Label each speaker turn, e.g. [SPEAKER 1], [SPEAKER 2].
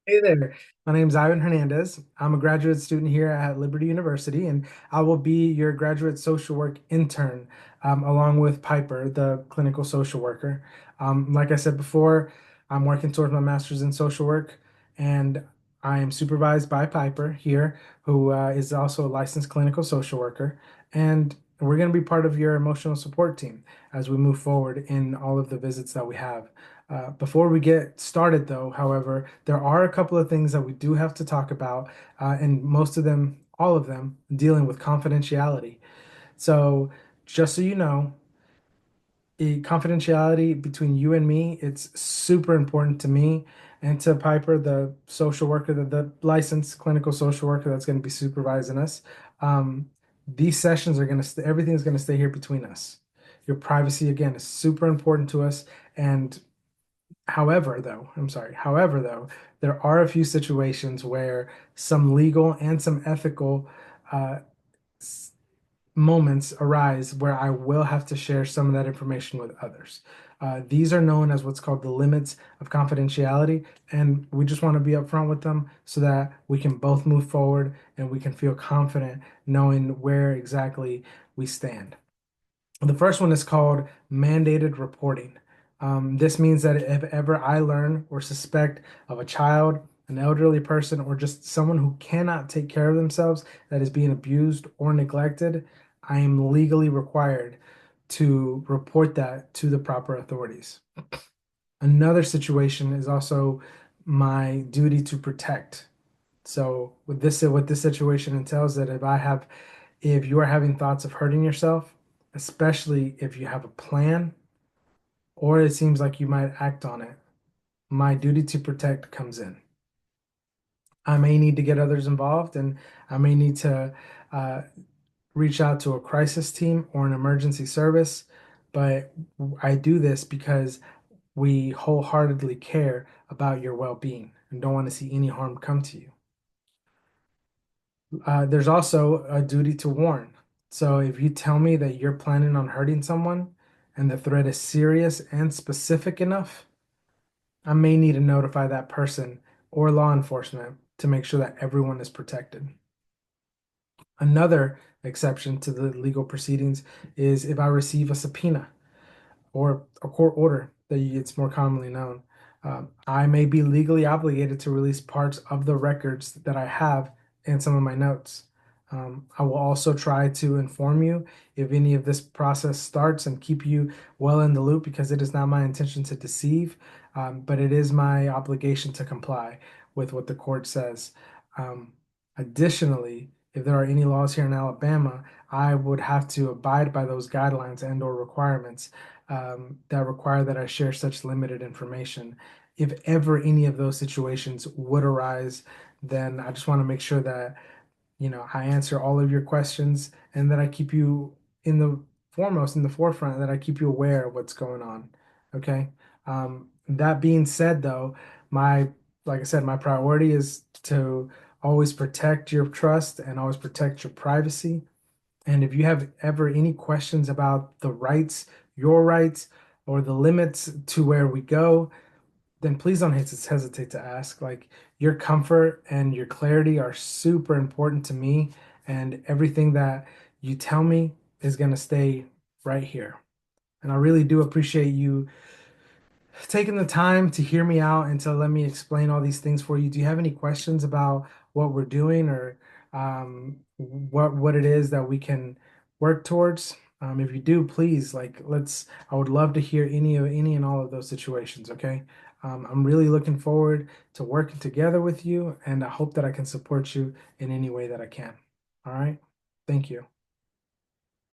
[SPEAKER 1] Hey there. My name is Ivan Hernandez. I'm a graduate student here at Liberty University, and I will be your graduate social work intern, along with Piper, the clinical social worker. Like I said before, I'm working towards my master's in social work, and I am supervised by Piper here, who is also a licensed clinical social worker. And we're going to be part of your emotional support team as we move forward in all of the visits that we have. Before we get started, though, however, there are a couple of things that we do have to talk about, and most of them, all of them, dealing with confidentiality. So, just so you know, confidentiality between you and me, it's super important to me and to Piper, the social worker, the licensed clinical social worker that's going to be supervising us. These sessions are going to everything's going to stay here between us. Your privacy, again, is super important to us. And however, though, there are a few situations where some legal and some ethical uh, s- moments arise where I will have to share some of that information with others. These are known as what's called the limits of confidentiality, and we just want to be upfront with them so that we can both move forward and we can feel confident knowing where exactly we stand. The first one is called mandated reporting. This means that if ever I learn or suspect of a child, an elderly person, or just someone who cannot take care of themselves that is being abused or neglected, I am legally required to report that to the proper authorities. Another situation is also my duty to protect. So what this situation entails that if you are having thoughts of hurting yourself, especially if you have a plan or it seems like you might act on it, my duty to protect comes in. I may need to get others involved and I may need to uh, reach out to a crisis team or an emergency service, but I do this because we wholeheartedly care about your well-being and don't want to see any harm come to you. There's also a duty to warn. So if you tell me that you're planning on hurting someone and the threat is serious and specific enough, I may need to notify that person or law enforcement to make sure that everyone is protected. Another exception to the legal proceedings is if I receive a subpoena or a court order that it's more commonly known. I may be legally obligated to release parts of the records that I have in some of my notes. I will also try to inform you if any of this process starts and keep you well in the loop because it is not my intention to deceive, but it is my obligation to comply with what the court says. Um, Additionally, if there are any laws here in Alabama, I would have to abide by those guidelines and or requirements that require that I share such limited information. If ever any of those situations would arise, then I just want to make sure that, I answer all of your questions and that I keep you in the in the forefront, that I keep you aware of what's going on. Okay. That being said, though, like I said, my priority is to always protect your trust and always protect your privacy. And if you have ever any questions about your rights, or the limits to where we go, then please don't hesitate to ask. Like your comfort and your clarity are super important to me, and everything that you tell me is going to stay right here. And I really do appreciate you taking the time to hear me out and to let me explain all these things for you. Do you have any questions about what we're doing or what it is that we can work towards? If you do, please, I would love to hear any and all of those situations, okay? I'm really looking forward to working together with you, and I hope that I can support you in any way that I can. All right. Thank you.